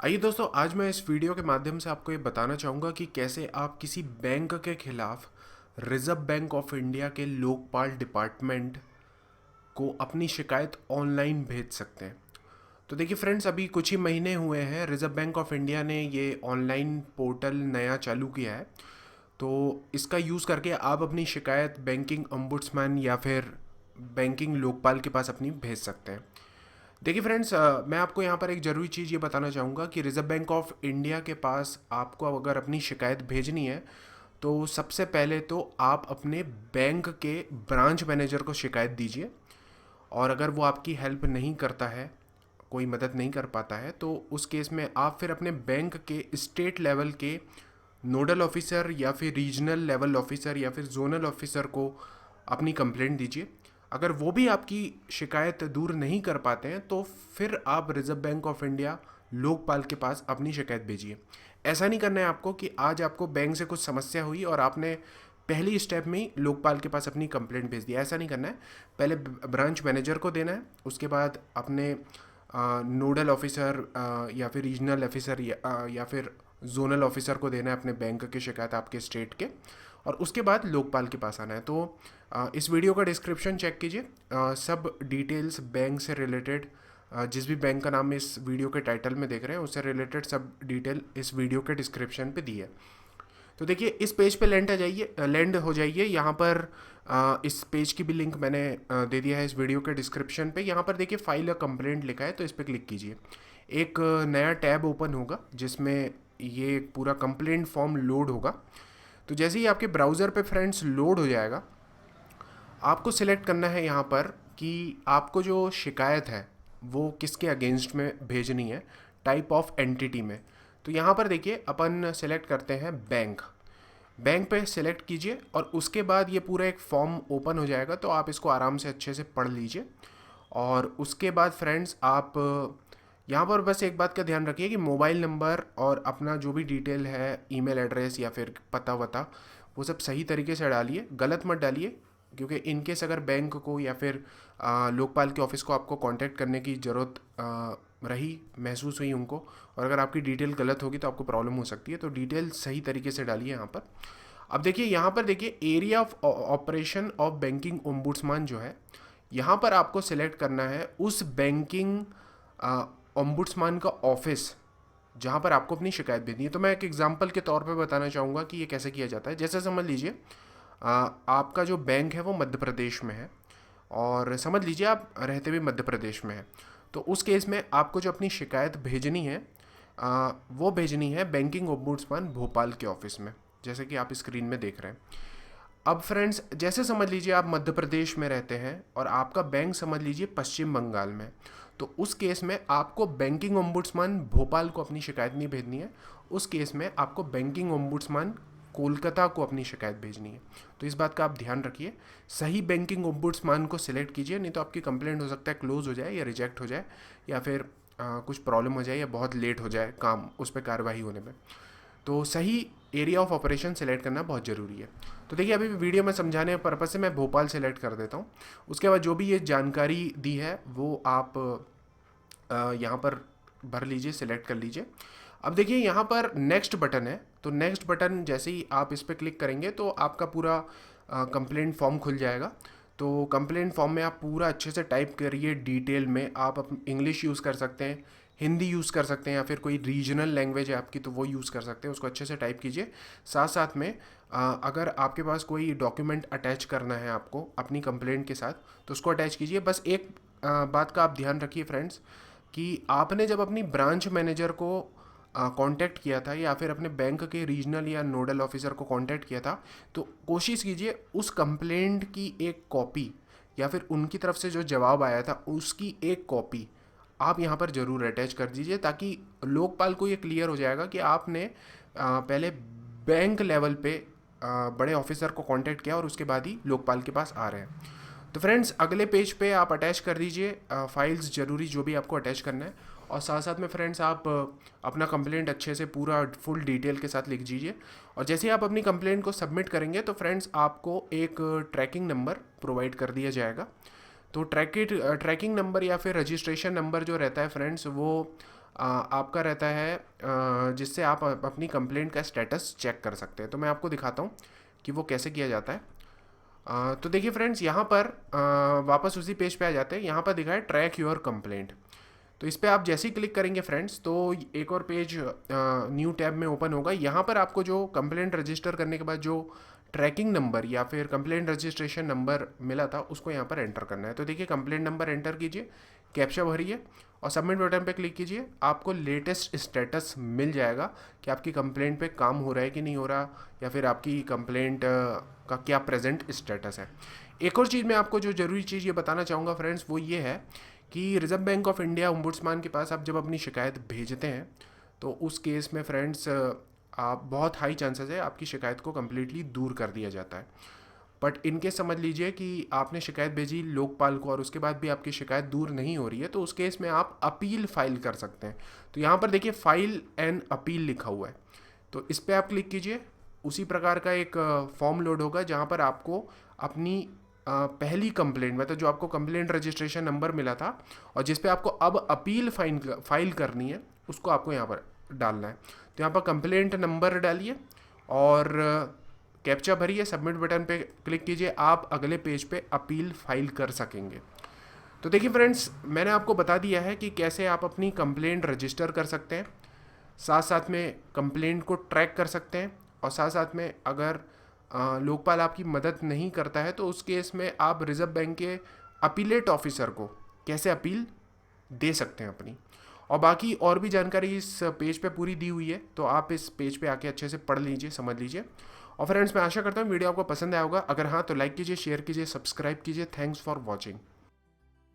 आइए दोस्तों, आज मैं इस वीडियो के माध्यम से आपको ये बताना चाहूँगा कि कैसे आप किसी बैंक के खिलाफ रिजर्व बैंक ऑफ इंडिया के लोकपाल डिपार्टमेंट को अपनी शिकायत ऑनलाइन भेज सकते हैं। तो देखिए फ्रेंड्स, अभी कुछ ही महीने हुए हैं, रिजर्व बैंक ऑफ इंडिया ने ये ऑनलाइन पोर्टल नया चालू किया है। तो इसका यूज़ करके आप अपनी शिकायत बैंकिंग ओम्बुड्समैन या फिर बैंकिंग लोकपाल के पास अपनी भेज सकते हैं। देखिए फ्रेंड्स, मैं आपको यहाँ पर एक ज़रूरी चीज़ ये बताना चाहूँगा कि रिज़र्व बैंक ऑफ इंडिया के पास आपको अगर अपनी शिकायत भेजनी है तो सबसे पहले तो आप अपने बैंक के ब्रांच मैनेजर को शिकायत दीजिए। और अगर वो आपकी हेल्प नहीं करता है, कोई मदद नहीं कर पाता है, तो उस केस में आप फिर अपने बैंक के स्टेट लेवल के नोडल ऑफिसर या फिर रीजनल लेवल ऑफिसर या फिर जोनल ऑफिसर को अपनी कंप्लेंट दीजिए। अगर वो भी आपकी शिकायत दूर नहीं कर पाते हैं तो फिर आप reserve bank of India Lokpal के पास अपनी शिकायत भेजिए। ऐसा नहीं करना है आपको कि आज आपको बैंक से कुछ समस्या हुई और आपने पहली स्टेप में ही लोकपाल के पास अपनी कंप्लेंट भेज दी। ऐसा नहीं करना है। पहले ब्रांच मैनेजर को देना है, उसके बाद अपने नोडल ऑफिसर या फिर रीजनल ऑफिसर या फिर जोनल ऑफिसर को देना है अपने बैंक की शिकायत आपके स्टेट के, और उसके बाद लोकपाल के पास आना है। तो इस वीडियो का डिस्क्रिप्शन चेक कीजिए। सब डिटेल्स बैंक से रिलेटेड, जिस भी बैंक का नाम इस वीडियो के टाइटल में देख रहे हैं उससे रिलेटेड सब डिटेल इस वीडियो के डिस्क्रिप्शन पे दी है। तो देखिए, इस पेज पे लैंड हो जाइए। यहाँ पर इस पेज की भी लिंक मैंने दे दिया है इस वीडियो के डिस्क्रिप्शन पे। यहाँ पर देखिए फाइल अ कंप्लेंट लिखा है, तो इस पर क्लिक कीजिए। एक नया टैब ओपन होगा जिसमें ये पूरा कंप्लेंट फॉर्म लोड होगा। तो जैसे ही आपके ब्राउज़र पे फ्रेंड्स लोड हो जाएगा, आपको सिलेक्ट करना है यहाँ पर कि आपको जो शिकायत है वो किसके अगेंस्ट में भेजनी है, टाइप ऑफ एंटिटी में। तो यहाँ पर देखिए अपन सेलेक्ट करते हैं बैंक। बैंक पे सिलेक्ट कीजिए और उसके बाद ये पूरा एक फॉर्म ओपन हो जाएगा, तो आप इसको आराम से अच्छे से पढ़ लीजिए। और उसके बाद फ्रेंड्स आप यहाँ पर बस एक बात का ध्यान रखिए कि मोबाइल नंबर और अपना जो भी डिटेल है, ईमेल एड्रेस या फिर पता वता, वो सब सही तरीके से डालिए, गलत मत डालिए। क्योंकि इनकेस अगर बैंक को या फिर लोकपाल के ऑफिस को आपको कांटेक्ट करने की ज़रूरत रही, महसूस हुई उनको, और अगर आपकी डिटेल गलत होगी तो आपको प्रॉब्लम हो सकती है। तो डिटेल सही तरीके से डालिए यहाँ पर। अब देखिए, यहाँ पर देखिए area of operation of banking ombudsman जो है, यहाँ पर आपको सिलेक्ट करना है उस बैंकिंग ओम्बुड्समैन का ऑफिस जहाँ पर आपको अपनी शिकायत भेजनी है। तो मैं एक एग्जांपल के तौर पे बताना चाहूँगा कि ये कैसे किया जाता है। जैसे समझ लीजिए आपका जो बैंक है वो मध्य प्रदेश में है, और समझ लीजिए आप रहते भी मध्य प्रदेश में है। तो उस केस में आपको जो अपनी शिकायत भेजनी है वो भेजनी है बैंकिंग ओम्बुड्समैन भोपाल के ऑफिस में, जैसे कि आप स्क्रीन में देख रहे हैं। अब फ्रेंड्स, जैसे समझ लीजिए आप मध्य प्रदेश में रहते हैं और आपका बैंक समझ लीजिए पश्चिम बंगाल में। तो उस केस में आपको बैंकिंग ओम्बुड्समैन भोपाल को अपनी शिकायत नहीं भेजनी है। उस केस में आपको बैंकिंग ओम्बुड्समैन कोलकाता को अपनी शिकायत भेजनी है। तो इस बात का आप ध्यान रखिए, सही बैंकिंग ओम्बुड्समैन को सिलेक्ट कीजिए, नहीं तो आपकी कंप्लेंट हो सकता है क्लोज हो जाए या रिजेक्ट हो जाए, या फिर कुछ प्रॉब्लम हो जाए या बहुत लेट हो जाए काम उस पर कार्रवाई होने में। तो सही एरिया ऑफ ऑपरेशन सेलेक्ट करना बहुत ज़रूरी है। तो देखिए, अभी वीडियो में समझाने पर्पज़ से मैं भोपाल सेलेक्ट कर देता हूँ। उसके बाद जो भी ये जानकारी दी है वो आप यहाँ पर भर लीजिए, सिलेक्ट कर लीजिए। अब देखिए यहाँ पर नेक्स्ट बटन है, तो नेक्स्ट बटन जैसे ही आप इस पर क्लिक करेंगे तो आपका पूरा कंप्लेंट फॉर्म खुल जाएगा। तो कंप्लेंट फॉर्म में आप पूरा अच्छे से टाइप करिए डिटेल में। आप इंग्लिश यूज़ कर सकते हैं, हिंदी यूज़ कर सकते हैं, या फिर कोई रीजनल लैंग्वेज है आपकी तो वो यूज़ कर सकते हैं। उसको अच्छे से टाइप कीजिए। साथ साथ में अगर आपके पास कोई डॉक्यूमेंट अटैच करना है आपको अपनी कंप्लेंट के साथ, तो उसको अटैच कीजिए। बस एक बात का आप ध्यान रखिए फ्रेंड्स, कि आपने जब अपनी ब्रांच मैनेजर को कांटेक्ट किया था या फिर अपने बैंक के रीजनल या नोडल ऑफिसर को कांटेक्ट किया था, तो कोशिश कीजिए उस कंप्लेंट की एक कॉपी या फिर उनकी तरफ से जो जवाब आया था उसकी एक कॉपी आप यहाँ पर ज़रूर अटैच कर दीजिए, ताकि लोकपाल को ये क्लियर हो जाएगा कि आपने पहले बैंक लेवल पे बड़े ऑफिसर को कांटेक्ट किया और उसके बाद ही लोकपाल के पास आ रहे हैं। तो फ्रेंड्स, अगले पेज पे आप अटैच कर दीजिए फाइल्स ज़रूरी जो भी आपको अटैच करना है। और साथ साथ में फ्रेंड्स आप अपना कंप्लेंट अच्छे से पूरा फुल डिटेल के साथ लिख दीजिए। और जैसे ही आप अपनी कंप्लेंट को सबमिट करेंगे तो फ्रेंड्स आपको एक ट्रैकिंग नंबर प्रोवाइड कर दिया जाएगा। तो ट्रैकिंग नंबर या फिर रजिस्ट्रेशन नंबर जो रहता है फ्रेंड्स, वो आपका रहता है, जिससे आप अपनी कंप्लेंट का स्टेटस चेक कर सकते हैं। तो मैं आपको दिखाता हूँ कि वो कैसे किया जाता है। तो देखिए फ्रेंड्स, यहाँ पर वापस उसी पेज पे आ जाते हैं। यहाँ पर दिखा है ट्रैक योर कंप्लेंट। तो इस पर आप जैसे ही क्लिक करेंगे फ्रेंड्स, तो एक और पेज न्यू टैब में ओपन होगा। यहाँ पर आपको जो कंप्लेंट रजिस्टर करने के बाद जो ट्रैकिंग नंबर या फिर कंप्लेंट रजिस्ट्रेशन नंबर मिला था, उसको यहाँ पर एंटर करना है। तो देखिए, कंप्लेंट नंबर एंटर कीजिए, कैप्चा भरिए और सबमिट बटन पे क्लिक कीजिए। आपको लेटेस्ट स्टेटस मिल जाएगा कि आपकी कंप्लेंट पे काम हो रहा है कि नहीं हो रहा, या फिर आपकी कंप्लेंट का क्या प्रेजेंट स्टेटस है। एक और चीज़ मैं आपको जो ज़रूरी चीज़ ये बताना चाहूँगा फ्रेंड्स, वो ये है कि reserve bank of India ombudsman के पास आप जब अपनी शिकायत भेजते हैं, तो उस केस में फ्रेंड्स आप बहुत हाई चांसेस है आपकी शिकायत को कम्प्लीटली दूर कर दिया जाता है। बट इनके समझ लीजिए कि आपने शिकायत भेजी लोकपाल को और उसके बाद भी आपकी शिकायत दूर नहीं हो रही है, तो उस केस में आप अपील फाइल कर सकते हैं। तो यहाँ पर देखिए, फाइल एंड अपील लिखा हुआ है, तो इस पर आप क्लिक कीजिए। उसी प्रकार का एक फॉर्म लोड होगा जहाँ पर आपको अपनी पहली कंप्लेंट, मतलब जो आपको कंप्लेंट रजिस्ट्रेशन नंबर मिला था और जिस पे आपको अब अपील फाइल करनी है, उसको आपको यहाँ पर डालना है। तो यहाँ पर कंप्लेंट नंबर डालिए और कैप्चा भरिए, सबमिट बटन पे क्लिक कीजिए। आप अगले पेज पे अपील फाइल कर सकेंगे। तो देखिए फ्रेंड्स, मैंने आपको बता दिया है कि कैसे आप अपनी कंप्लेंट रजिस्टर कर सकते हैं, साथ साथ में कंप्लेंट को ट्रैक कर सकते हैं, और साथ साथ में अगर लोकपाल आपकी मदद नहीं करता है तो उस केस में आप रिजर्व बैंक के अपीलेट ऑफिसर को कैसे अपील दे सकते हैं अपनी। और बाकी और भी जानकारी इस पेज पे पूरी दी हुई है, तो आप इस पेज पे आके अच्छे से पढ़ लीजिए, समझ लीजिए। और फ्रेंड्स, मैं आशा करता हूँ वीडियो आपको पसंद आया होगा। अगर हाँ तो लाइक कीजिए, शेयर कीजिए, सब्सक्राइब कीजिए। Thanks for watching.